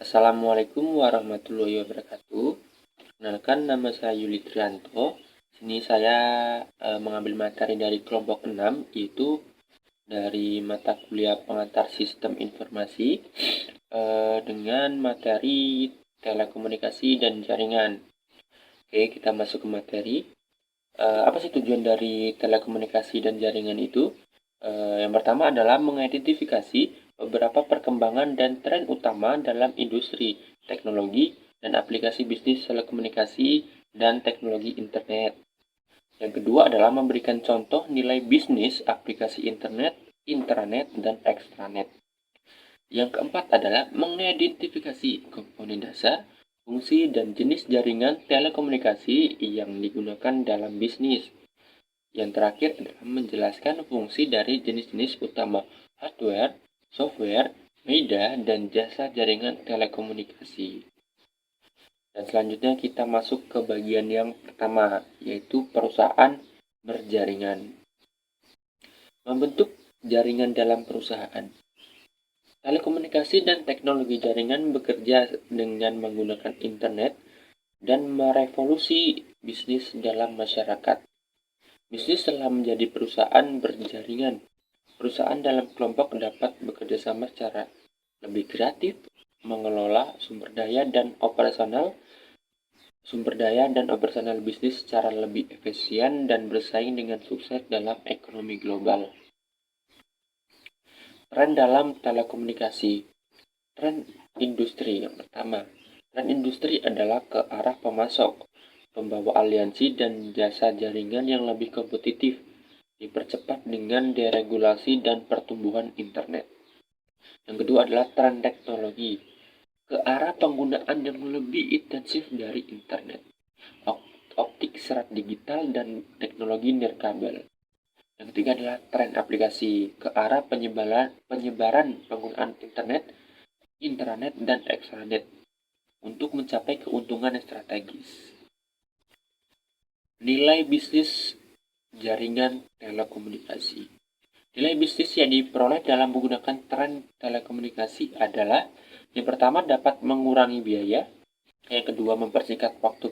Assalamualaikum warahmatullahi wabarakatuh. Perkenalkan, nama saya Yuli Trianto. Sini saya mengambil materi dari kelompok 6, yaitu dari mata kuliah pengantar sistem informasi dengan materi telekomunikasi dan jaringan. Oke, kita masuk ke materi. Apa sih tujuan dari telekomunikasi dan jaringan itu? Yang pertama adalah mengidentifikasi beberapa perkembangan dan tren utama dalam industri, teknologi, dan aplikasi bisnis telekomunikasi dan teknologi internet. Yang kedua adalah memberikan contoh nilai bisnis aplikasi internet, intranet, dan extranet. Yang keempat adalah mengidentifikasi komponen dasar, fungsi, dan jenis jaringan telekomunikasi yang digunakan dalam bisnis. Yang terakhir adalah menjelaskan fungsi dari jenis-jenis utama hardware, software, media, dan jasa jaringan telekomunikasi. Dan selanjutnya kita masuk ke bagian yang pertama, yaitu perusahaan berjaringan. Membentuk jaringan dalam perusahaan. Telekomunikasi dan teknologi jaringan bekerja dengan menggunakan internet dan merevolusi bisnis dalam masyarakat. Bisnis telah menjadi perusahaan berjaringan. Perusahaan dalam kelompok dapat bekerjasama secara lebih kreatif, mengelola sumber daya dan operasional bisnis secara lebih efisien dan bersaing dengan sukses dalam ekonomi global. Tren dalam telekomunikasi. Tren industri yang pertama. Tren industri adalah ke arah pemasok, pembawa aliansi dan jasa jaringan yang lebih kompetitif, dipercepat dengan deregulasi dan pertumbuhan internet. Yang kedua adalah tren teknologi, ke arah penggunaan yang lebih intensif dari internet, optik serat digital, dan teknologi nirkabel. Yang ketiga adalah tren aplikasi, ke arah penyebaran penggunaan internet, intranet, dan extranet untuk mencapai keuntungan yang strategis. Nilai bisnis jaringan telekomunikasi. Nilai bisnis yang diperoleh dalam menggunakan tren telekomunikasi adalah yang pertama dapat mengurangi biaya, yang kedua mempersingkat waktu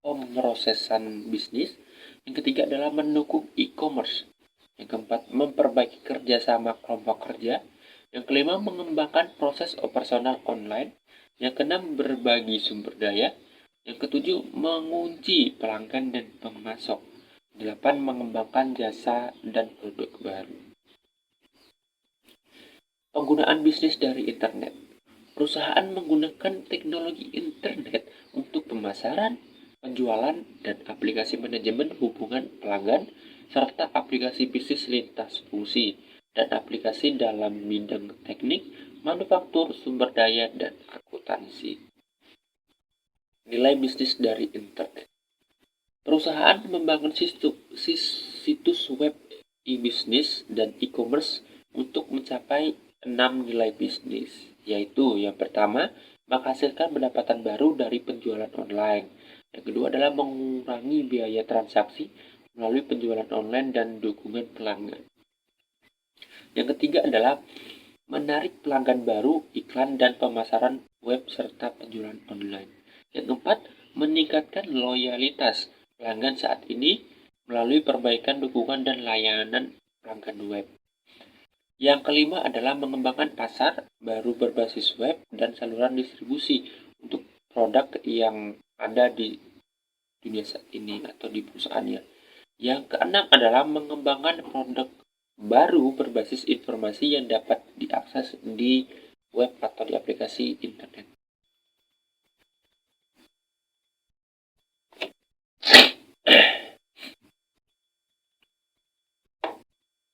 pemrosesan bisnis, yang ketiga adalah mendukung e-commerce, yang keempat memperbaiki kerjasama kelompok kerja, yang kelima mengembangkan proses operasional online, yang keenam berbagi sumber daya, yang ketujuh mengunci pelanggan dan pemasok, 8 mengembangkan jasa dan produk baru. Penggunaan bisnis dari internet. Perusahaan menggunakan teknologi internet untuk pemasaran, penjualan, dan aplikasi manajemen hubungan pelanggan, serta aplikasi bisnis lintas fungsi, dan aplikasi dalam bidang teknik, manufaktur, sumber daya, dan akuntansi. Nilai bisnis dari internet. Perusahaan membangun situs web e-bisnis dan e-commerce untuk mencapai 6 nilai bisnis, yaitu yang pertama, menghasilkan pendapatan baru dari penjualan online. Yang kedua adalah mengurangi biaya transaksi melalui penjualan online dan dukungan pelanggan. Yang ketiga adalah menarik pelanggan baru, iklan, dan pemasaran web serta penjualan online. Yang keempat, meningkatkan loyalitas pelanggan saat ini melalui perbaikan dukungan dan layanan pelanggan web. Yang kelima adalah mengembangkan pasar baru berbasis web dan saluran distribusi untuk produk yang ada di dunia saat ini atau di perusahaannya. Yang keenam adalah mengembangkan produk baru berbasis informasi yang dapat diakses di web atau di aplikasi internet.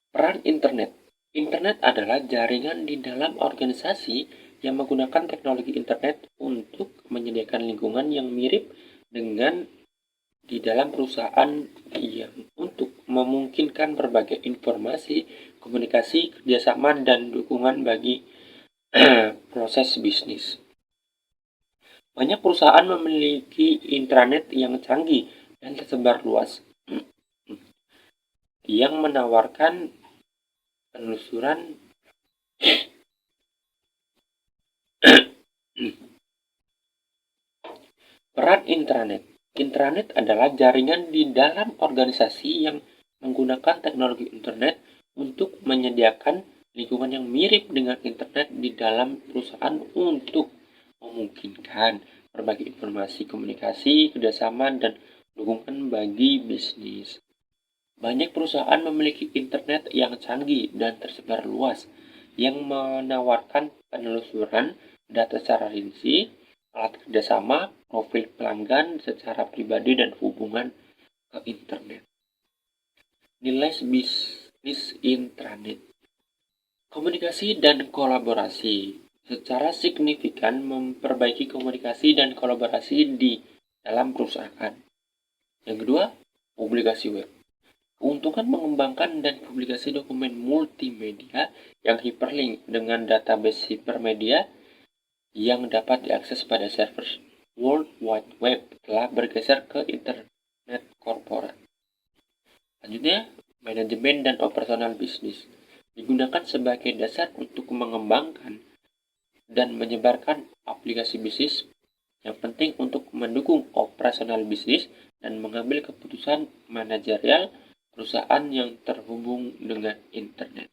Peran internet. Internet adalah jaringan di dalam organisasi yang menggunakan teknologi internet untuk menyediakan lingkungan yang mirip dengan di dalam perusahaan yang untuk memungkinkan berbagai informasi, komunikasi, kerjasama, dan dukungan bagi proses bisnis. Banyak perusahaan memiliki intranet yang canggih dan tersebar luas, yang menawarkan penelusuran Peran intranet. Intranet adalah jaringan di dalam organisasi yang menggunakan teknologi internet untuk menyediakan lingkungan yang mirip dengan internet di dalam perusahaan untuk memungkinkan berbagi informasi, komunikasi, kerjasama, dan dukungan bagi bisnis. Banyak perusahaan memiliki internet yang canggih dan tersebar luas, yang menawarkan penelusuran data secara rinci, alat kerjasama, profil pelanggan secara pribadi, dan hubungan ke internet. Nilai bisnis intranet. Komunikasi dan kolaborasi secara signifikan memperbaiki komunikasi dan kolaborasi di dalam perusahaan. Yang kedua, publikasi web. Keuntungan mengembangkan dan publikasi dokumen multimedia yang hyperlink dengan database hipermedia yang dapat diakses pada server World Wide Web telah bergeser ke internet korporat. Selanjutnya, manajemen dan operasional bisnis digunakan sebagai dasar untuk mengembangkan dan menyebarkan aplikasi bisnis yang penting untuk mendukung operasional bisnis dan mengambil keputusan manajerial perusahaan yang terhubung dengan internet.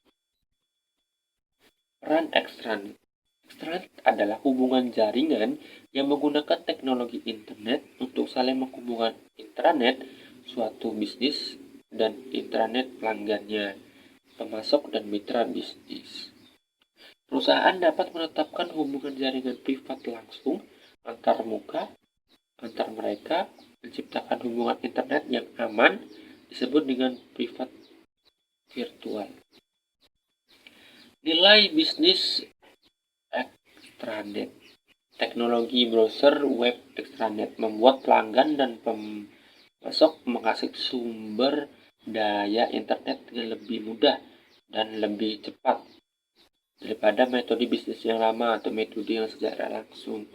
Peran ekstranet. Ekstranet adalah hubungan jaringan yang menggunakan teknologi internet untuk saling menghubungkan intranet suatu bisnis dan intranet pelanggannya, pemasok, dan mitra bisnis. Perusahaan dapat menetapkan hubungan jaringan privat langsung antar muka antar mereka, menciptakan hubungan internet yang aman disebut dengan privat virtual. Nilai bisnis ekstranet. Teknologi browser web ekstranet membuat pelanggan dan pemasok mengakses sumber daya internet dengan lebih mudah dan lebih cepat daripada metode bisnis yang lama atau metode yang secara langsung.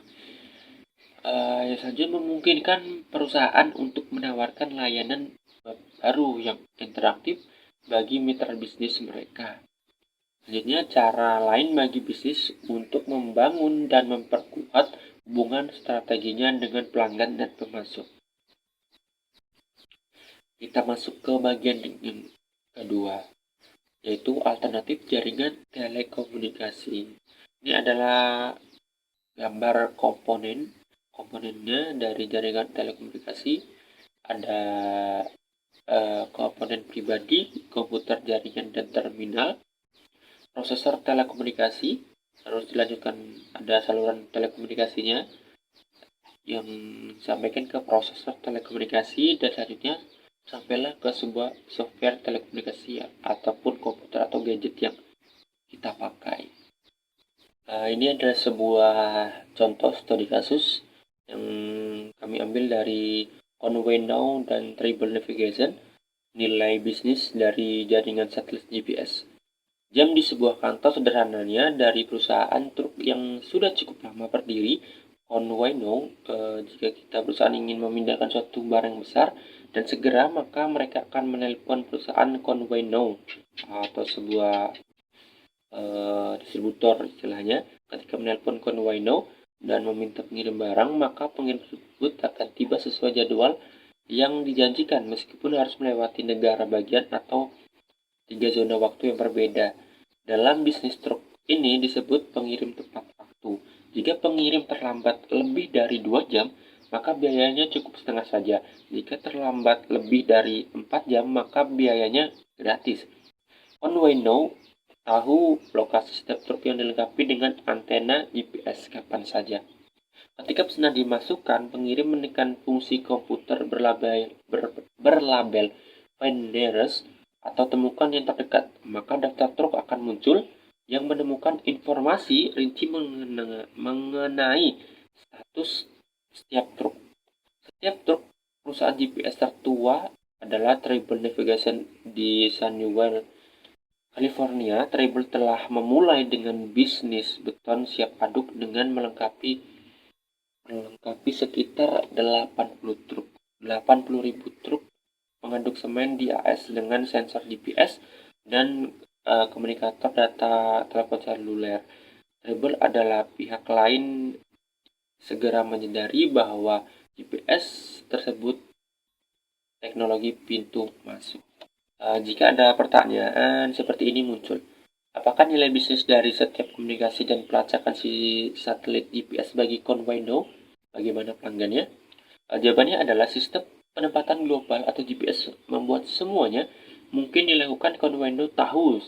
Selanjutnya memungkinkan perusahaan untuk menawarkan layanan baru yang interaktif bagi mitra bisnis mereka. Selanjutnya, cara lain bagi bisnis untuk membangun dan memperkuat hubungan strateginya dengan pelanggan dan pemasok. Kita masuk ke bagian yang kedua, yaitu alternatif jaringan telekomunikasi. Ini adalah gambar komponennya dari jaringan telekomunikasi. Ada komponen pribadi, komputer jaringan dan terminal, prosesor telekomunikasi, terus dilanjutkan ada saluran telekomunikasinya yang disampaikan ke prosesor telekomunikasi, dan selanjutnya sampailah ke sebuah software telekomunikasi ataupun komputer atau gadget yang kita pakai. Ini adalah sebuah contoh studi kasus yang kami ambil dari Conway Now dan Tribal Navigation. Nilai bisnis dari jaringan satelit GPS. Jam di sebuah kantor sederhananya dari perusahaan truk yang sudah cukup lama berdiri, Conway Now. Jika kita perusahaan ingin memindahkan suatu barang besar dan segera, maka mereka akan menelpon perusahaan Conway Now atau sebuah distributor istilahnya. Ketika menelpon Conway Now dan meminta pengirim barang, maka pengirim tersebut akan tiba sesuai jadwal yang dijanjikan meskipun harus melewati negara bagian atau 3 zona waktu yang berbeda. Dalam bisnis truk ini disebut pengirim tepat waktu. Jika pengirim terlambat lebih dari 2 jam, maka biayanya cukup setengah saja. Jika terlambat lebih dari 4 jam, maka biayanya gratis. Conway Now tahu lokasi setiap truk yang dilengkapi dengan antena GPS kapan saja. Ketika pesanan dimasukkan, pengirim menekan fungsi komputer berlabel Find Nearest atau temukan yang terdekat, maka daftar truk akan muncul yang menemukan informasi rinci mengenai status setiap truk. Setiap truk perusahaan GPS tertua adalah Tribal Navigation di Sunnyvale, California. Tribal telah memulai dengan bisnis beton siap aduk dengan melengkapi sekitar 80.000 truk mengaduk semen di AS dengan sensor GPS dan komunikator data telepon seluler. Tribal adalah pihak lain segera menyadari bahwa GPS tersebut teknologi pintu masuk. Jika ada pertanyaan seperti ini muncul, apakah nilai bisnis dari setiap komunikasi dan pelacakan si satelit GPS bagi Conwayno? Bagaimana pelanggannya? Jawabannya adalah sistem penempatan global atau GPS membuat semuanya mungkin dilakukan. Conwayno tahu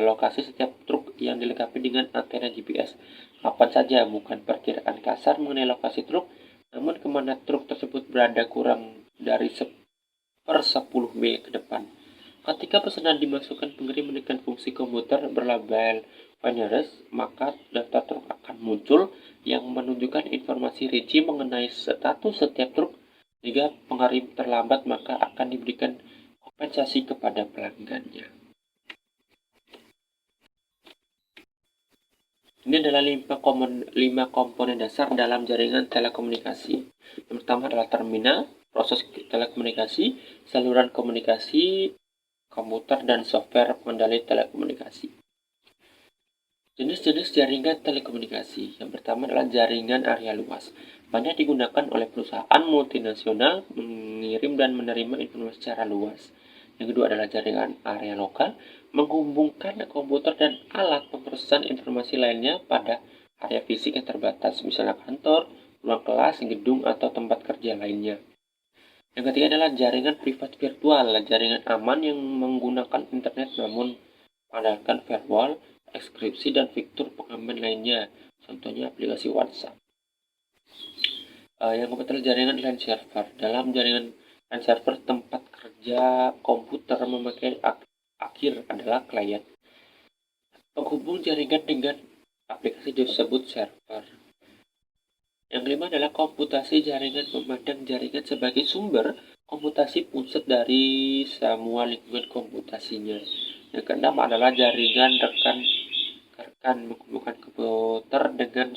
lokasi setiap truk yang dilengkapi dengan antena GPS. Kapan saja, bukan perkiraan kasar mengenai lokasi truk, namun kemana truk tersebut berada kurang dari 10 mil ke depan. Ketika pesanan dimasukkan, pengirim menekan fungsi komputer berlabel Fineris, maka daftar truk akan muncul yang menunjukkan informasi rinci mengenai status setiap truk. Jika pengirim terlambat, maka akan diberikan kompensasi kepada pelanggannya. Ini adalah 5 komponen dasar dalam jaringan telekomunikasi. Yang pertama adalah terminal, proses telekomunikasi, saluran komunikasi, komputer, dan software pengendali telekomunikasi. Jenis-jenis jaringan telekomunikasi. Yang pertama adalah jaringan area luas. Banyak digunakan oleh perusahaan multinasional mengirim dan menerima informasi secara luas. Yang kedua adalah jaringan area lokal, menghubungkan komputer dan alat pemrosesan informasi lainnya pada area fisik yang terbatas, misalnya kantor, ruang kelas, gedung, atau tempat kerja lainnya. Yang ketiga adalah jaringan privat virtual, jaringan aman yang menggunakan internet namun mengandalkan firewall, enkripsi, dan fitur pengaman lainnya, contohnya aplikasi WhatsApp. Yang keempat adalah jaringan LAN server. Dalam jaringan LAN server, tempat kerja komputer memakai akhir adalah klien. Penghubung jaringan dengan aplikasi disebut server. Yang kelima adalah komputasi jaringan, memandang jaringan sebagai sumber komputasi pusat dari semua lingkungan komputasinya. Yang keenam adalah jaringan rekan menghubungkan komputer dengan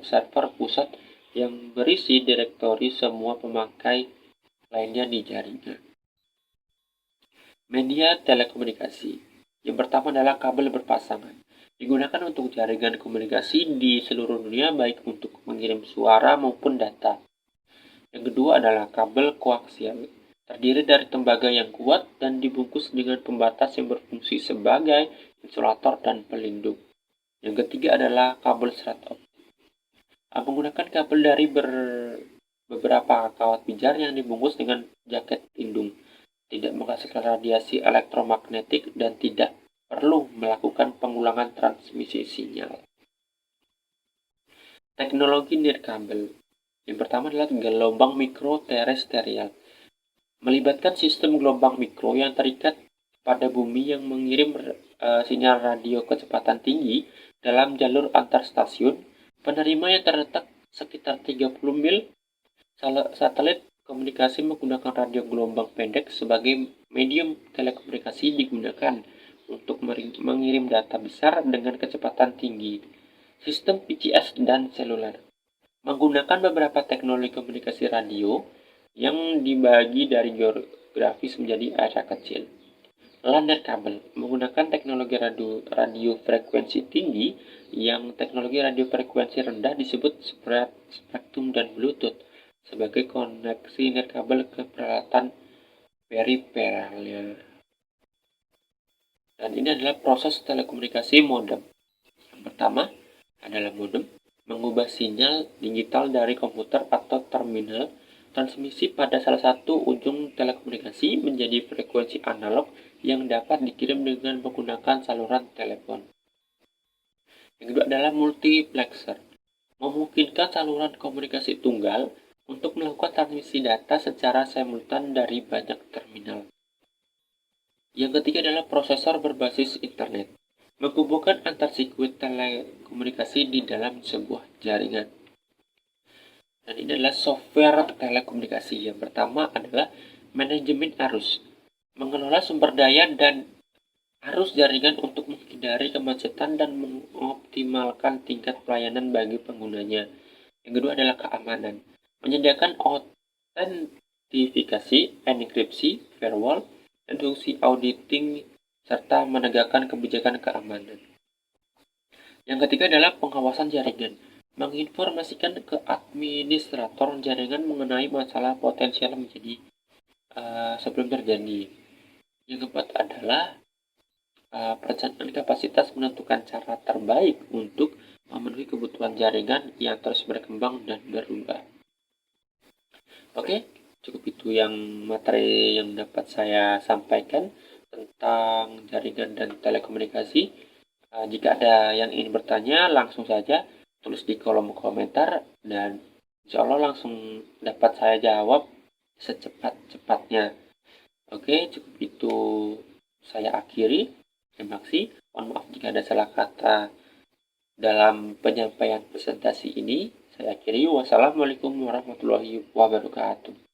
server pusat yang berisi direktori semua pemakai lainnya di jaringan. Media telekomunikasi. Yang pertama adalah kabel berpasangan. Digunakan untuk jaringan komunikasi di seluruh dunia, baik untuk mengirim suara maupun data. Yang kedua adalah kabel koaksial. Terdiri dari tembaga yang kuat dan dibungkus dengan pembatas yang berfungsi sebagai insulator dan pelindung. Yang ketiga adalah kabel serat optik. Menggunakan kabel dari beberapa kawat pijar yang dibungkus dengan jaket pelindung. Tidak menghasilkan radiasi elektromagnetik dan tidak perlu melakukan pengulangan transmisi sinyal. Teknologi nirkabel. Yang pertama adalah gelombang mikro terestrial. Melibatkan sistem gelombang mikro yang terikat pada bumi yang mengirim sinyal radio kecepatan tinggi dalam jalur antar stasiun. Penerima yang terletak sekitar 30 mil. Satelit komunikasi menggunakan radio gelombang pendek sebagai medium telekomunikasi digunakan untuk mengirim data besar dengan kecepatan tinggi. Sistem PCS dan seluler menggunakan beberapa teknologi komunikasi radio yang dibagi dari geografis menjadi area kecil. LAN kabel menggunakan teknologi radio frekuensi tinggi yang teknologi radio frekuensi rendah disebut spektrum dan Bluetooth sebagai koneksi nirkabel ke peralatan periferalnya. Dan ini adalah proses telekomunikasi modem. Yang pertama adalah modem, mengubah sinyal digital dari komputer atau terminal transmisi pada salah satu ujung telekomunikasi menjadi frekuensi analog yang dapat dikirim dengan menggunakan saluran telepon. Yang kedua adalah multiplexer, memungkinkan saluran komunikasi tunggal untuk melakukan transmisi data secara simultan dari banyak terminal. Yang ketiga adalah prosesor berbasis internet, menghubungkan antar sirkuit telekomunikasi di dalam sebuah jaringan. Dan ini adalah software telekomunikasi. Yang pertama adalah manajemen arus, mengelola sumber daya dan arus jaringan untuk menghindari kemacetan dan mengoptimalkan tingkat pelayanan bagi penggunanya. Yang kedua adalah keamanan, menyediakan autentifikasi, enkripsi, firewall, dan fungsi auditing, serta menegakkan kebijakan keamanan. Yang ketiga adalah pengawasan jaringan, menginformasikan ke administrator jaringan mengenai masalah potensial menjadi sebelum terjadi. Yang keempat adalah perencanaan kapasitas menentukan cara terbaik untuk memenuhi kebutuhan jaringan yang terus berkembang dan berubah. Oke, cukup itu yang materi yang dapat saya sampaikan tentang jaringan dan telekomunikasi. Jika ada yang ingin bertanya, langsung saja tulis di kolom komentar dan insya Allah langsung dapat saya jawab secepat-cepatnya. Oke, cukup itu saya akhiri. Terima kasih. Mohon maaf jika ada salah kata dalam penyampaian presentasi ini. Saya akhiri. Wassalamualaikum warahmatullahi wabarakatuh.